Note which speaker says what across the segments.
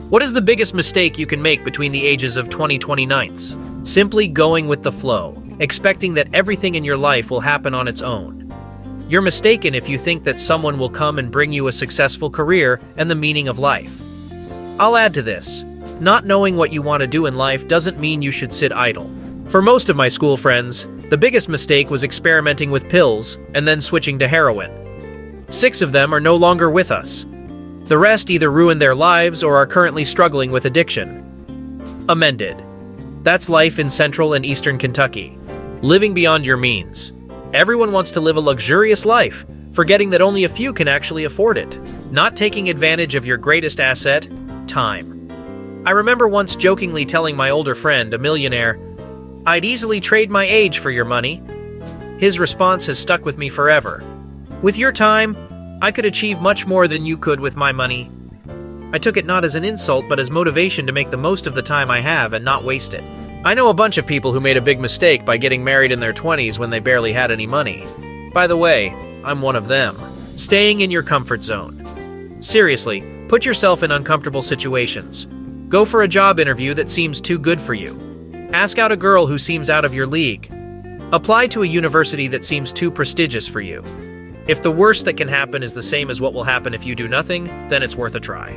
Speaker 1: What is the biggest mistake you can make between the ages of 20-29? Simply going with the flow, expecting that everything in your life will happen on its own. You're mistaken if you think that someone will come and bring you a successful career and the meaning of life. I'll add to this. Not knowing what you want to do in life doesn't mean you should sit idle. For most of my school friends, the biggest mistake was experimenting with pills and then switching to heroin. 6 of them are no longer with us. The rest either ruined their lives or are currently struggling with addiction. Amended. That's life in Central and Eastern Kentucky. Living beyond your means. Everyone wants to live a luxurious life, forgetting that only a few can actually afford it. Not taking advantage of your greatest asset, time. I remember once jokingly telling my older friend, a millionaire, "I'd easily trade my age for your money." His response has stuck with me forever. "With your time, I could achieve much more than you could with my money." I took it not as an insult, but as motivation to make the most of the time I have and not waste it. I know a bunch of people who made a big mistake by getting married in their 20s when they barely had any money. By the way, I'm one of them. Staying in your comfort zone. Seriously, put yourself in uncomfortable situations. Go for a job interview that seems too good for you. Ask out a girl who seems out of your league. Apply to a university that seems too prestigious for you. If the worst that can happen is the same as what will happen if you do nothing, then it's worth a try.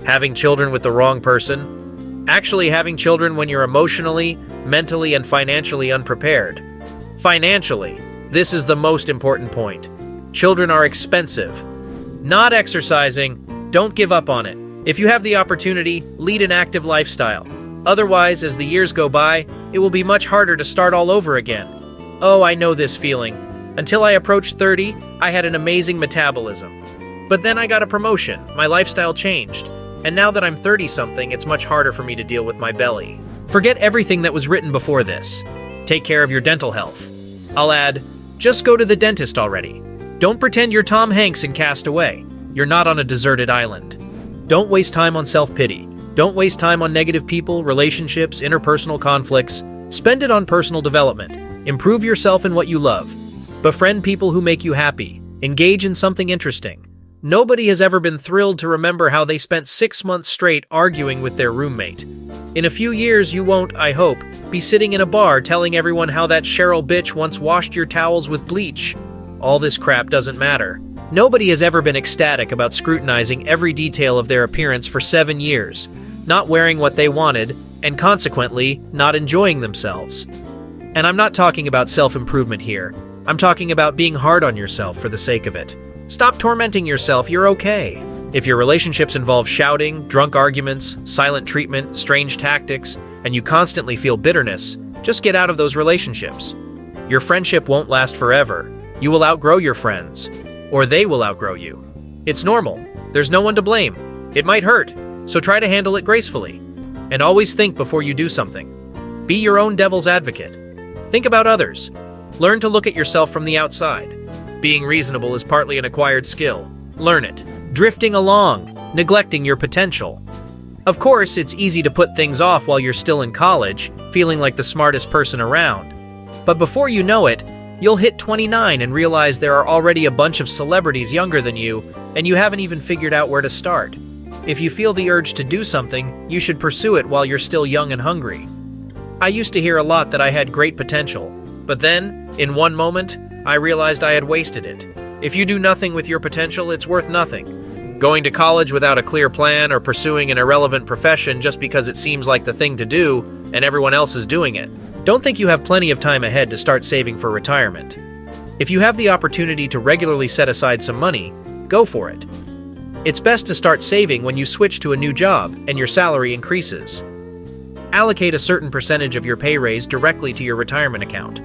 Speaker 1: Having children with the wrong person. Actually having children when you're emotionally, mentally, and financially unprepared. Financially, this is the most important point. Children are expensive. Not exercising, don't give up on it. If you have the opportunity, lead an active lifestyle. Otherwise, as the years go by, it will be much harder to start all over again. Oh, I know this feeling. Until I approached 30, I had an amazing metabolism. But then I got a promotion, my lifestyle changed. And now that I'm 30-something, it's much harder for me to deal with my belly. Forget everything that was written before this. Take care of your dental health. I'll add, just go to the dentist already. Don't pretend you're Tom Hanks in Cast Away. You're not on a deserted island. Don't waste time on self-pity. Don't waste time on negative people, relationships, interpersonal conflicts. Spend it on personal development. Improve yourself in what you love. Befriend people who make you happy. Engage in something interesting. Nobody has ever been thrilled to remember how they spent 6 months straight arguing with their roommate. In a few years, you won't, I hope, be sitting in a bar telling everyone how that Cheryl bitch once washed your towels with bleach. All this crap doesn't matter. Nobody has ever been ecstatic about scrutinizing every detail of their appearance for 7 years, not wearing what they wanted, and consequently, not enjoying themselves. And I'm not talking about self-improvement here. I'm talking about being hard on yourself for the sake of it. Stop tormenting yourself, you're okay. If your relationships involve shouting, drunk arguments, silent treatment, strange tactics, and you constantly feel bitterness, just get out of those relationships. Your friendship won't last forever. You will outgrow your friends, or they will outgrow you. It's normal. There's no one to blame. It might hurt, so try to handle it gracefully. And always think before you do something. Be your own devil's advocate. Think about others. Learn to look at yourself from the outside. Being reasonable is partly an acquired skill. Learn it. Drifting along, neglecting your potential. Of course, it's easy to put things off while you're still in college, feeling like the smartest person around. But before you know it, you'll hit 29 and realize there are already a bunch of celebrities younger than you, and you haven't even figured out where to start. If you feel the urge to do something, you should pursue it while you're still young and hungry. I used to hear a lot that I had great potential, but then, in one moment, I realized I had wasted it. If you do nothing with your potential, it's worth nothing. Going to college without a clear plan or pursuing an irrelevant profession just because it seems like the thing to do and everyone else is doing it. Don't think you have plenty of time ahead to start saving for retirement. If you have the opportunity to regularly set aside some money, go for it. It's best to start saving when you switch to a new job and your salary increases. Allocate a certain percentage of your pay raise directly to your retirement account.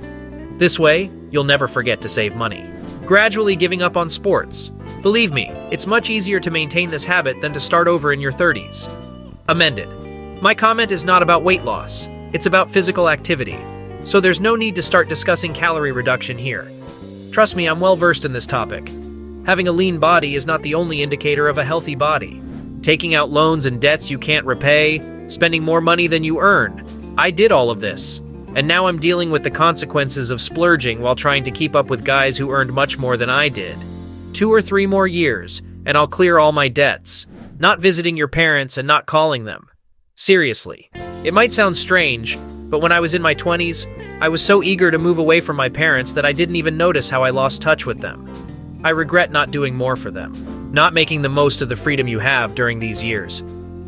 Speaker 1: This way, you'll never forget to save money. Gradually giving up on sports. Believe me, it's much easier to maintain this habit than to start over in your 30s. Amended. My comment is not about weight loss. It's about physical activity. So there's no need to start discussing calorie reduction here. Trust me, I'm well versed in this topic. Having a lean body is not the only indicator of a healthy body. Taking out loans and debts you can't repay, spending more money than you earn. I did all of this. And now I'm dealing with the consequences of splurging while trying to keep up with guys who earned much more than I did. 2 or 3 more years, and I'll clear all my debts. not visiting your parents and not calling them. Seriously. It might sound strange, but when I was in my 20s, I was so eager to move away from my parents that I didn't even notice how I lost touch with them. I regret not doing more for them, not making the most of the freedom you have during these years.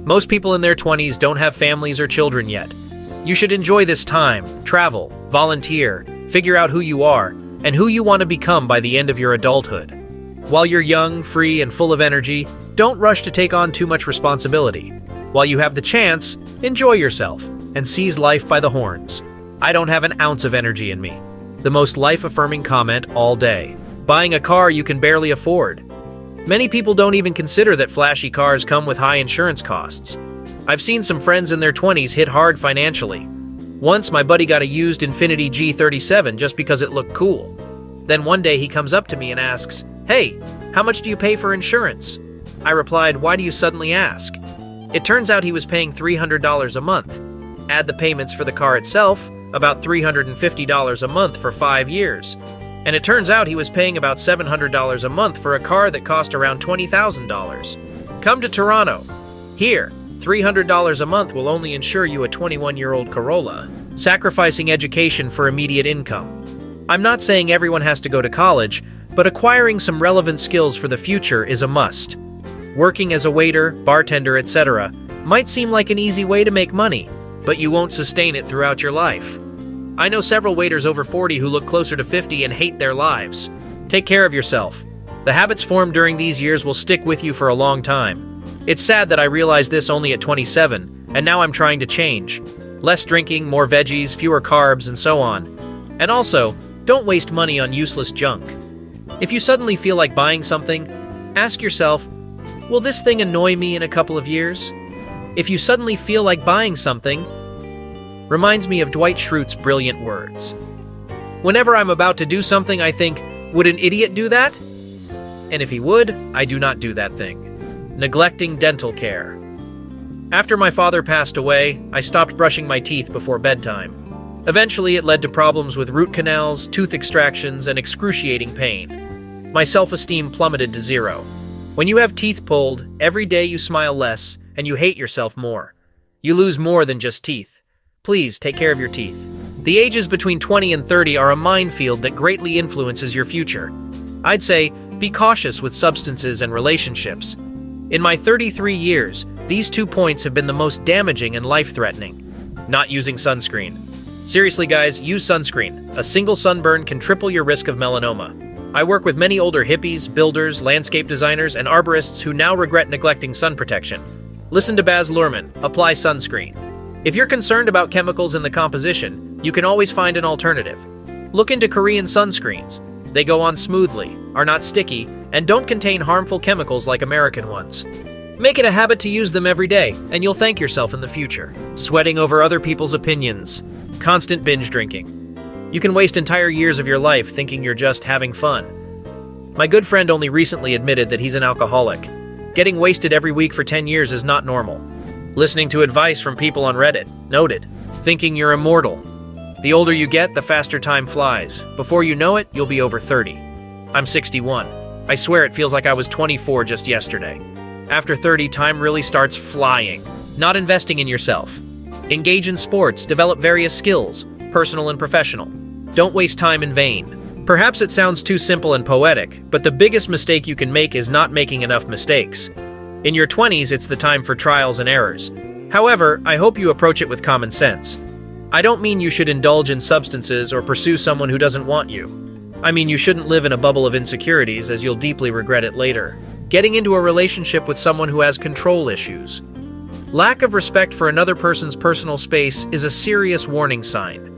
Speaker 1: Most people in their 20s don't have families or children yet. You should enjoy this time, travel, volunteer, figure out who you are, and who you want to become by the end of your adulthood. While you're young, free, and full of energy, don't rush to take on too much responsibility. While you have the chance, enjoy yourself and seize life by the horns. I don't have an ounce of energy in me. The most life-affirming comment all day. Buying a car you can barely afford. Many people don't even consider that flashy cars come with high insurance costs. I've seen some friends in their 20s hit hard financially. Once my buddy got a used Infiniti G37 just because it looked cool. Then one day he comes up to me and asks, "Hey, how much do you pay for insurance?" I replied, "Why do you suddenly ask?" It turns out he was paying $300 a month. Add the payments for the car itself, about $350 a month for 5 years. And it turns out he was paying about $700 a month for a car that cost around $20,000. Come to Toronto. Here, $300 a month will only insure you a 21-year-old Corolla, sacrificing education for immediate income. I'm not saying everyone has to go to college, but acquiring some relevant skills for the future is a must. Working as a waiter, bartender, etc. might seem like an easy way to make money, but you won't sustain it throughout your life. I know several waiters over 40 who look closer to 50 and hate their lives. Take care of yourself. The habits formed during these years will stick with you for a long time. It's sad that I realized this only at 27, and now I'm trying to change. Less drinking, more veggies, fewer carbs, and so on. And also, don't waste money on useless junk. If you suddenly feel like buying something, ask yourself, will this thing annoy me in a couple of years? If you suddenly feel like buying something, reminds me of Dwight Schrute's brilliant words. Whenever I'm about to do something, I think, would an idiot do that? And if he would, I do not do that thing. Neglecting dental care. After my father passed away, I stopped brushing my teeth before bedtime. Eventually, it led to problems with root canals, tooth extractions, and excruciating pain. My self-esteem plummeted to zero. When you have teeth pulled, every day you smile less, and you hate yourself more. You lose more than just teeth. Please take care of your teeth. The ages between 20 and 30 are a minefield that greatly influences your future. I'd say, be cautious with substances and relationships. In my 33 years, these 2 points have been the most damaging and life-threatening. Not using sunscreen. Seriously guys, use sunscreen. A single sunburn can triple your risk of melanoma. I work with many older hippies, builders, landscape designers, and arborists who now regret neglecting sun protection. Listen to Baz Luhrmann, apply sunscreen. If you're concerned about chemicals in the composition, you can always find an alternative. Look into Korean sunscreens. They go on smoothly, are not sticky, and don't contain harmful chemicals like American ones. Make it a habit to use them every day, and you'll thank yourself in the future. Sweating over other people's opinions. Constant binge drinking. You can waste entire years of your life thinking you're just having fun. My good friend only recently admitted that he's an alcoholic. Getting wasted every week for 10 years is not normal. Listening to advice from people on Reddit. Noted. Thinking you're immortal. The older you get, the faster time flies. Before you know it, you'll be over 30. I'm 61. I swear it feels like I was 24 just yesterday. After 30, time really starts flying. Not investing in yourself. Engage in sports, develop various skills, personal and professional. Don't waste time in vain. Perhaps it sounds too simple and poetic, but the biggest mistake you can make is not making enough mistakes. In your 20s, it's the time for trials and errors. However, I hope you approach it with common sense. I don't mean you should indulge in substances or pursue someone who doesn't want you. I mean you shouldn't live in a bubble of insecurities, as you'll deeply regret it later. Getting into a relationship with someone who has control issues. Lack of respect for another person's personal space is a serious warning sign.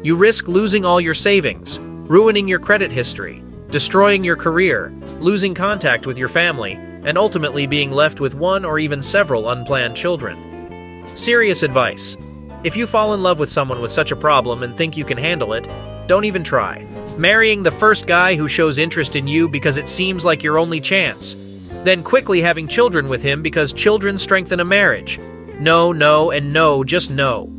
Speaker 1: You risk losing all your savings, ruining your credit history, destroying your career, losing contact with your family, and ultimately being left with one or even several unplanned children. Serious advice. If you fall in love with someone with such a problem and think you can handle it, don't even try. Marrying the first guy who shows interest in you because it seems like your only chance. Then quickly having children with him because children strengthen a marriage. No, no, and no, just no.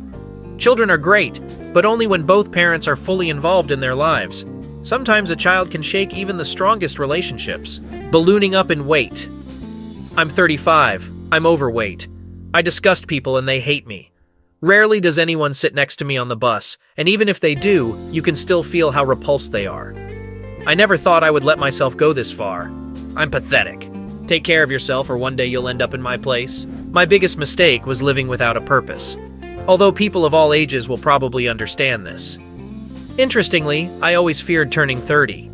Speaker 1: Children are great, but only when both parents are fully involved in their lives. Sometimes a child can shake even the strongest relationships. Ballooning up in weight. I'm 35. I'm overweight. I disgust people and they hate me. Rarely does anyone sit next to me on the bus, and even if they do, you can still feel how repulsed they are. I never thought I would let myself go this far. I'm pathetic. Take care of yourself or one day you'll end up in my place. My biggest mistake was living without a purpose. Although people of all ages will probably understand this. Interestingly, I always feared turning 30.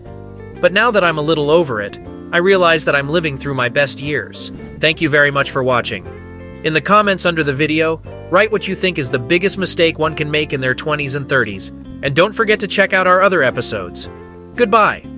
Speaker 1: But now that I'm a little over it, I realize that I'm living through my best years. Thank you very much for watching. In the comments under the video, write what you think is the biggest mistake one can make in their 20s and 30s, and don't forget to check out our other episodes. Goodbye.